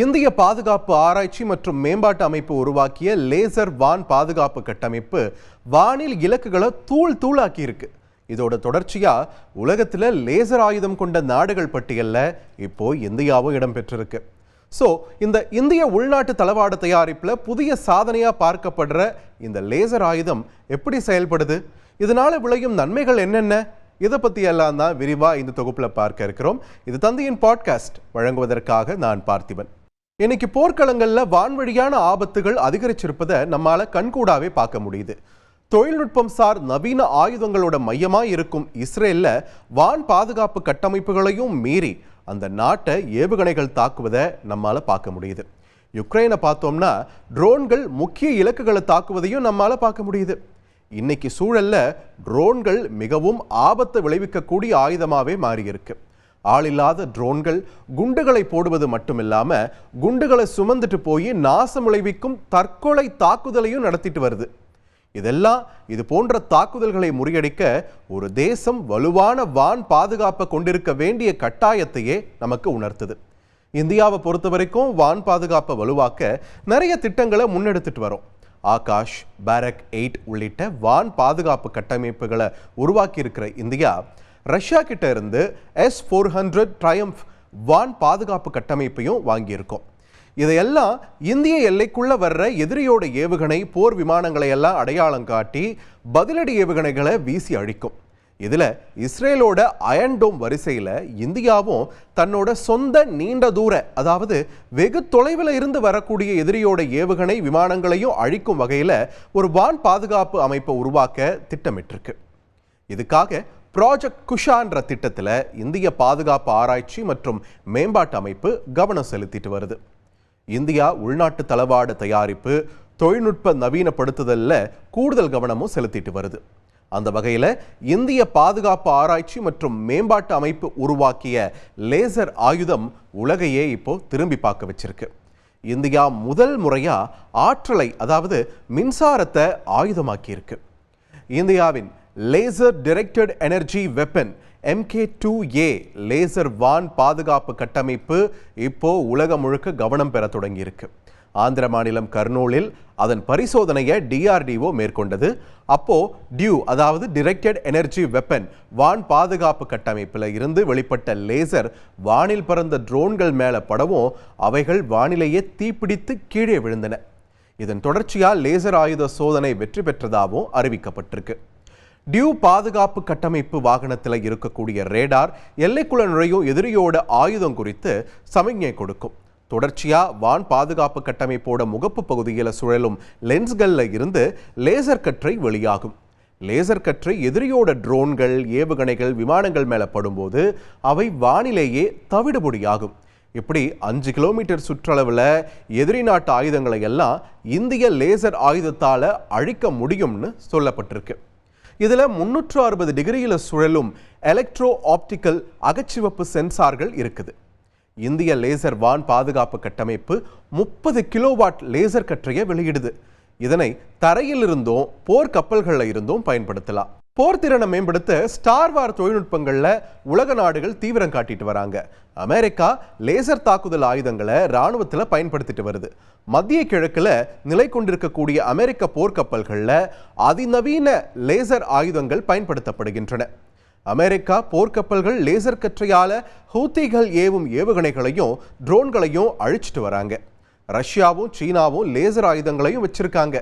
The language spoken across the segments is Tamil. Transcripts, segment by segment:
இந்திய பாதுகாப்பு ஆராய்ச்சி மற்றும் மேம்பாட்டு அமைப்பு உருவாக்கிய லேசர் வான் பாதுகாப்பு கட்டமைப்பு வானில் இலக்குகளை தூளாக்கி இருக்கு. இதோட தொடர்ச்சியா உலகத்தில் லேசர் ஆயுதம் கொண்ட நாடுகள் பட்டியலில் இப்போ இந்தியாவும் இடம்பெற்றிருக்கு. இந்த இந்திய உள்நாட்டு தளவாட தயாரிப்பில் புதிய சாதனையா பார்க்கப்படுற இந்த லேசர் ஆயுதம் எப்படி செயல்படுது, இதனால விளையும் நன்மைகள் என்னென்ன, இதை பற்றி எல்லாம் தான் விரிவாக இந்த தொகுப்பில் பார்க்க இருக்கிறோம். இது தந்தையின் பாட்காஸ்ட் வழங்குவதற்காக நான் பார்த்திபன். இன்னைக்கு போர்க்களங்களில் வான்வழியான ஆபத்துகள் அதிகரிச்சிருப்பதை நம்மால கண்கூடாவே பார்க்க முடியுது. தொழில்நுட்பம் சார் நவீன ஆயுதங்களோட மையமாக இருக்கும் இஸ்ரேலில் வான் பாதுகாப்பு கட்டமைப்புகளையும் மீறி அந்த நாட்டை ஏவுகணைகள் தாக்குவதை நம்மால பார்க்க முடியுது. யுக்ரைனை பார்த்தோம்னா ட்ரோன்கள் முக்கிய இலக்குகளை தாக்குவதையும் நம்மால பார்க்க முடியுது. இன்னைக்கு சூழல்ல ட்ரோன்கள் மிகவும் ஆபத்தை விளைவிக்கக்கூடிய ஆயுதமாகவே மாறியிருக்கு. ஆளில்லாத ட்ரோன்கள் குண்டுகளை போடுவது மட்டுமில்லாம குண்டுகளை சுமந்துட்டு போய் நாசம் விளைவிக்கும் தற்கொலை தாக்குதலையும் நடத்திட்டு வருது. இது போன்ற தாக்குதல்களை முறியடிக்க ஒரு தேசம் வலுவான வான் பாதுகாப்பை கொண்டிருக்க வேண்டிய கட்டாயத்தையே நமக்கு உணர்த்துது. இந்தியாவை பொறுத்த வரைக்கும் வான் பாதுகாப்பை வலுவாக்க நிறைய திட்டங்களை முன்னெடுத்துட்டு வரோம். ஆகாஷ், பாரக் 8 உள்ளிட்ட வான் பாதுகாப்பு கட்டமைப்புகளை உருவாக்கி இருக்கிற இந்தியா ரஷ்யா கிட்ட இருந்து S-400 ட்ரையம்ஃப் வான் பாதுகாப்பு கட்டமைப்பையும் வாங்கியிருக்கோம். இதையெல்லாம் இந்திய எல்லைக்குள்ள வர்ற எதிரியோட ஏவுகணை போர் விமானங்களை எல்லாம் அடையாளம் காட்டி பதிலடி ஏவுகணைகளை வீசி அழிக்கும். இதில் இஸ்ரேலோட அயன் டோம் வரிசையில் இந்தியாவும் தன்னோட சொந்த நீண்ட தூர, அதாவது வெகு தொலைவில் இருந்து வரக்கூடிய எதிரியோட ஏவுகணை விமானங்களையும் அழிக்கும் வகையில் ஒரு வான் பாதுகாப்பு அமைப்பை உருவாக்க திட்டமிட்டிருக்கு. இதுக்காக ப்ராஜெக்ட் குஷான்ற திட்டத்தில் இந்திய பாதுகாப்பு ஆராய்ச்சி மற்றும் மேம்பாட்டு அமைப்பு கவனம் செலுத்திட்டு வருது. இந்தியா உள்நாட்டு தளவாட தயாரிப்பு, தொழில்நுட்ப நவீனப்படுத்துதலில் கூடுதல் கவனமும் செலுத்திட்டு வருது. அந்த வகையில் இந்திய பாதுகாப்பு ஆராய்ச்சி மற்றும் மேம்பாட்டு அமைப்பு உருவாக்கிய லேசர் ஆயுதம் உலகையே இப்போ திரும்பி பார்க்க வச்சிருக்கு. இந்தியா முதல் முறையா ஆற்றலை, அதாவது மின்சாரத்தை ஆயுதமாக்கியிருக்கு. இந்தியாவின் laser directed energy weapon MK2A laser வான் பாதுகாப்பு கட்டமைப்பு இப்போ உலகம் முழுக்க கவனம் பெற தொடங்கியிருக்கு. ஆந்திர மாநிலம் கர்னூலில் அதன் பரிசோதனையை DRDO மேற்கொண்டது. அப்போ டியூ, அதாவது டைரக்டட் எனர்ஜி வெப்பன் வான் பாதுகாப்பு கட்டமைப்பில் இருந்து வெளிப்பட்ட லேசர் வானில் பறந்த ட்ரோன்கள் மேலே படவும் அவைகள் வானிலேயே தீப்பிடித்து கீழே விழுந்தன. இதன் தொடர்ச்சியாக லேசர் ஆயுத சோதனை வெற்றி பெற்றதாகவும் அறிவிக்கப்பட்டிருக்கு. டியூ பாதுகாப்பு கட்டமைப்பு வாகனத்தில் இருக்கக்கூடிய ரேடார் எல்லைக்குள்ள நுழையும் எதிரியோட ஆயுதம் குறித்து சமிக்ஞை கொடுக்கும். தொடர்ச்சியாக வான் பாதுகாப்பு கட்டமைப்போட முகப்பு பகுதியில் சுழலும் லென்ஸ்களில் இருந்து லேசர் கற்றை வெளியாகும். லேசர் கற்றை எதிரியோட ட்ரோன்கள், ஏவுகணைகள், விமானங்கள் மேலே படும்போது அவை வானிலேயே தவிடுபொடியாகும். இப்படி 5 கிலோமீட்டர் சுற்றளவில் எதிரி நாட்டு ஆயுதங்களை எல்லாம் இந்திய லேசர் ஆயுதத்தால் அழிக்க முடியும்னு சொல்லப்பட்டிருக்கு. இதில் 360 டிகிரியில் சுழலும் எலக்ட்ரோ ஆப்டிக்கல் அகச்சிவப்பு சென்சார்கள் இருக்குது. இந்திய லேசர் வான் பாதுகாப்பு கட்டமைப்பு 30 கிலோவாட் லேசர் கற்றையை வெளியிடுது. இதனை தரையில் இருந்தும் போர் கப்பல்களில் இருந்தும் பயன்படுத்தலாம். போர் திறனை மேம்படுத்த ஸ்டார் வார் தொழில்நுட்பங்களில் உலக நாடுகள் தீவிரம் காட்டிட்டு வராங்க. அமெரிக்கா லேசர் தாக்குதல் ஆயுதங்களை இராணுவத்தில் பயன்படுத்திட்டு வருது. மத்திய கிழக்கில் நிலை கொண்டிருக்கக்கூடிய அமெரிக்க போர்க்கப்பல்களில் அதிநவீன லேசர் ஆயுதங்கள் பயன்படுத்தப்படுகின்றன. அமெரிக்கா போர்க்கப்பல்கள் லேசர் கற்றையால் ஹூத்திகள் ஏவும் ஏவுகணைகளையும் ட்ரோன்களையும் அழிச்சிட்டு வராங்க. ரஷ்யாவும் சீனாவும் லேசர் ஆயுதங்களையும் வச்சிருக்காங்க.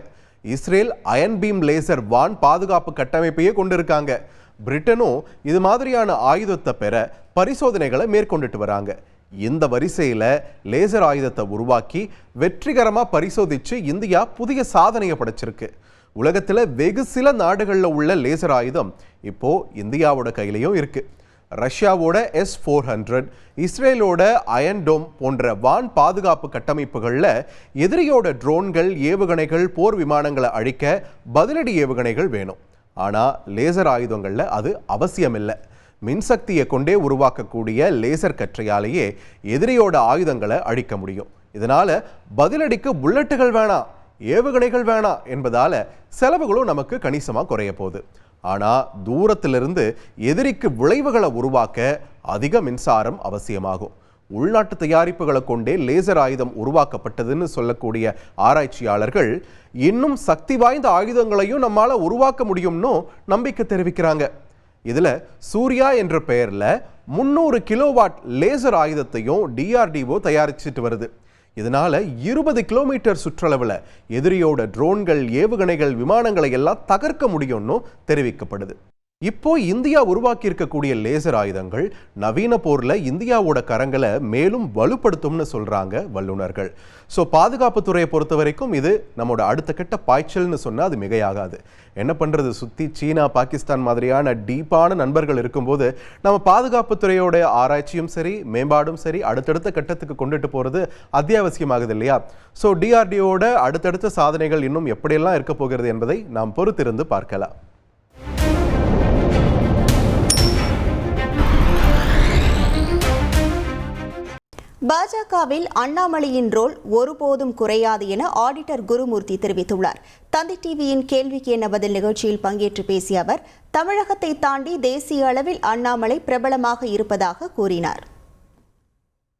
இஸ்ரேல் அயன் பீம் லேசர் வான் பாதுகாப்பு கட்டமைப்பையே கொண்டிருக்காங்க. பிரிட்டனும் இது மாதிரியான ஆயுதத்தை பெற பரிசோதனைகளை மேற்கொண்டுட்டு வராங்க. இந்த வரிசையில் லேசர் ஆயுதத்தை உருவாக்கி வெற்றிகரமாக பரிசோதித்து இந்தியா புதிய சாதனையை படைச்சிருக்கு. உலகத்தில் வெகு சில நாடுகளில் உள்ள லேசர் ஆயுதம் இப்போ இந்தியாவோட கையிலையும் இருக்கு. ரஷ்யாவோட S-400, இஸ்ரேலோட அயன் டோம் போன்ற வான் பாதுகாப்பு கட்டமைப்புகளில் எதிரியோட ட்ரோன்கள், ஏவுகணைகள், போர் விமானங்களை அழிக்க பதிலடி ஏவுகணைகள் வேணும். ஆனால் லேசர் ஆயுதங்களில் அது அவசியமில்லை. மின்சக்தியை கொண்டே உருவாக்கக்கூடிய லேசர் கற்றையாலேயே எதிரியோட ஆயுதங்களை அழிக்க முடியும். இதனால் பதிலடிக்கு புல்லட்டுகள் வேணாம், ஏவுகணைகள் வேணாம் என்பதால் செலவுகளும் நமக்கு கணிசமாக குறைய போகுது. ஆனால் தூரத்திலிருந்து எதிரிக்கு விளைவுகளை உருவாக்க அதிக மின்சாரம் அவசியமாகும். உள்நாட்டு தயாரிப்புகளை கொண்டே லேசர் ஆயுதம் உருவாக்கப்பட்டதுன்னு சொல்லக்கூடிய ஆராய்ச்சியாளர்கள் இன்னும் சக்தி வாய்ந்த ஆயுதங்களையும் நம்மால உருவாக்க முடியும்னு நம்பிக்கை தெரிவிக்கிறாங்க. இதுல சூர்யா என்ற பெயர்ல 300 கிலோவாட் லேசர் ஆயுதத்தையும் DRDO தயாரிச்சிட்டு வருது. இதனால 20 கிலோமீட்டர் சுற்றளவில் எதிரியோட ட்ரோன்கள், ஏவுகணைகள், விமானங்களை எல்லாம் தகர்க்க முடியும்னு தெரிவிக்கப்படுது. இப்போ இந்தியா உருவாக்கி இருக்கக்கூடிய லேசர் ஆயுதங்கள் நவீன போர்ல இந்தியாவோட கரங்களை மேலும் வலுப்படுத்தும்னு சொல்றாங்க வல்லுநர்கள். ஸோ பாதுகாப்புத்துறையை பொறுத்த வரைக்கும் இது நம்மளோட அடுத்த கட்ட பாய்ச்சல்னு சொன்னா அது மிகையாகாது. என்ன பண்றது, சுத்தி சீனா, பாகிஸ்தான் மாதிரியான டீப்பான நண்பர்கள் இருக்கும்போது நம்ம பாதுகாப்புத்துறையோட ஆராய்ச்சியும் சரி, மேம்பாடும் சரி அடுத்தடுத்த கட்டத்துக்கு கொண்டுட்டு போறது அத்தியாவசியமாகுது இல்லையா? ஸோ DRDOட அடுத்தடுத்த சாதனைகள் இன்னும் எப்படியெல்லாம் இருக்க போகிறது என்பதை நாம் பொறுத்திருந்து பார்க்கலாம். பாஜகவில் அண்ணாமலையின் ரோல் ஒருபோதும் குறையாது என ஆடிட்டர் குருமூர்த்தி தெரிவித்துள்ளார். தந்தி டிவியின் கேள்விக்கு என்ன பதில் நிகழ்ச்சியில் பங்கேற்று பேசிய அவர், தமிழகத்தை தாண்டி தேசிய அளவில் அண்ணாமலை பிரபலமாக இருப்பதாக கூறினார்.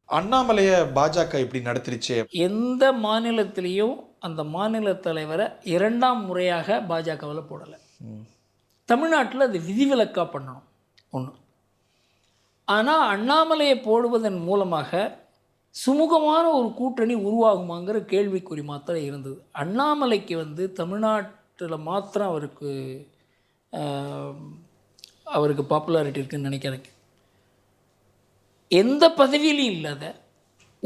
அண்ணாமலையை பாஜக இப்படி நடத்திருச்சு. எந்த மாநிலத்திலையும் அந்த மாநில தலைவரை 2ஆம் முறையாக பாஜகவில் போடலை. தமிழ்நாட்டில் அது விதிவிலக்காக பண்ணணும் ஒன்று. ஆனால் அண்ணாமலையை போடுவதன் மூலமாக சுமூகமான ஒரு கூட்டணி உருவாகுமாங்கிற கேள்விக்குறி மாத்திரம் இருந்தது. அண்ணாமலைக்கு தமிழ்நாட்டில் மாத்திரம் அவருக்கு பாப்புலாரிட்டி இருக்குதுன்னு நினைக்கிறேன். எந்த பதவியிலையும் இல்லாத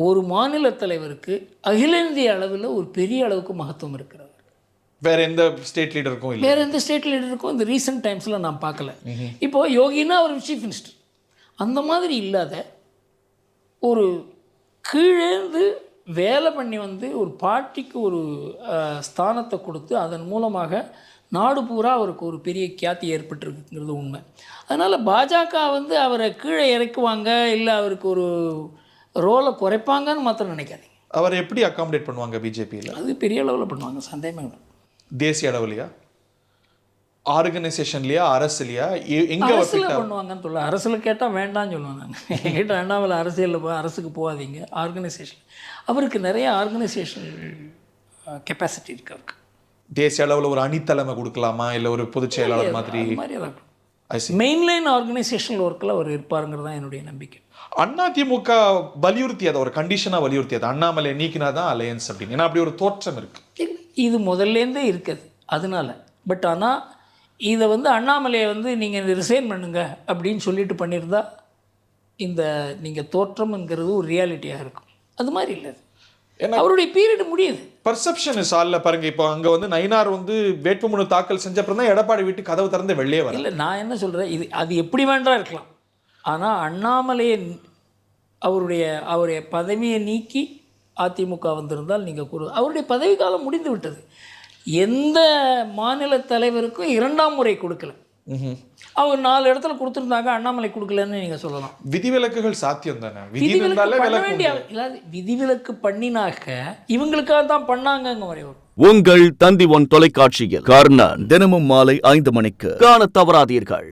ஒரு மாநில தலைவருக்கு அகில இந்திய அளவில் ஒரு பெரிய அளவுக்கு மகத்துவம் இருக்கிறது. வேற எந்த ஸ்டேட் லீடருக்கும் இல்லை. வேறு எந்த ஸ்டேட் லீடருக்கும் இந்த ரீசெண்ட் டைம்ஸில் நான் பார்க்கல. இப்போது யோகினா ஒரு சீஃப் மினிஸ்டர், அந்த மாதிரி இல்லாத ஒரு கீழேந்து வேலை பண்ணி ஒரு பார்ட்டிக்கு ஒரு ஸ்தானத்தை கொடுத்து அதன் மூலமாக நாடு பூரா அவருக்கு ஒரு பெரிய கியாத்தி ஏற்பட்டிருக்குங்கிறது உண்மை. அதனால் பாஜக அவரை கீழே இறக்குவாங்க, இல்லை அவருக்கு ஒரு ரோலை குறைப்பாங்கன்னு மாத்திரம் நினைக்காதீங்க. அவரை எப்படி அக்காமடேட் பண்ணுவாங்க பிஜேபியில்? அது பெரிய அளவில் பண்ணுவாங்க, சந்தேகமே இல்லை. தேசிய அளவுலையா, ஆர்கனைசேஷன்லையா, அரசுலையா, எங்கே அரசில் பண்ணுவாங்கன்னு சொல்ல. அரசில் கேட்டால் வேண்டாம்னு சொல்லுவேன் நான். என்கிட்ட வேண்டாம், அரசியலில் அரசுக்கு போகாதீங்க. ஆர்கனைசேஷன் அவருக்கு நிறைய ஆர்கனைசேஷன் கெப்பாசிட்டி இருக்கு. அவருக்கு தேசிய அளவில் ஒரு அணித்தலைமை கொடுக்கலாமா, இல்லை ஒரு பொதுச் செயலாளர் மாதிரி மெயின்லைன் ஆர்கனைசேஷனல் ஒர்க்கில் அவர் இருப்பாருங்கிறது தான் என்னுடைய நம்பிக்கை. அதிமுக வலியுறுத்தியது, ஒரு கண்டிஷனாக வலியுறுத்தியது, அண்ணாமலை நீக்கினா தான் அலையன்ஸ் அப்படின்னு. ஏன்னா அப்படி ஒரு தோற்றம் இருக்குது. இது முதல்லேருந்தே இருக்குது அதனால. பட் ஆனால் இதை அண்ணாமலையை நீங்கள் ரிசைன் பண்ணுங்க அப்படின்னு சொல்லிட்டு பண்ணியிருந்தா இந்த நீங்கள் தோற்றம்ங்கிறது ஒரு ரியாலிட்டியாக இருக்கும். அது மாதிரி இல்லை, அவருடைய பீரியட் முடியுது. பர்செப்ஷன் இஸ் ஆல்ல பாருங்க. இப்போ அங்கே நயினார் வேட்புமனு தாக்கல் செஞ்ச அப்புறம் தான் எடப்பாடி வீட்டு கதவு திறந்து வெளியே வர. இல்லை, நான் என்ன சொல்கிறேன், இது அது எப்படி வேண்டாம் இருக்கலாம். ஆனால் அண்ணாமலையை அவருடைய பதவியை நீக்கி அதிமுக வந்திருந்தால் நீங்கள் அவருடைய பதவி காலம் முடிந்து விட்டது. எந்த மாநில தலைவருக்கும் 2ஆம் முறை கொடுக்கல. அவர் 4 இடத்துல கொடுத்துருந்தாங்க, அண்ணாமலை கொடுக்கலன்னு நீங்கள் சொல்லலாம். விதிவிலக்குகள் சாத்தியம் தானே. விதிவிலக்கு பண்ணினாக்க இவங்களுக்காக தான் பண்ணாங்க. உங்கள் தந்தி 1 தொலைக்காட்சியில் கர்ணன் தினமும் மாலை 5 மணிக்கு காண தவறாதீர்கள்.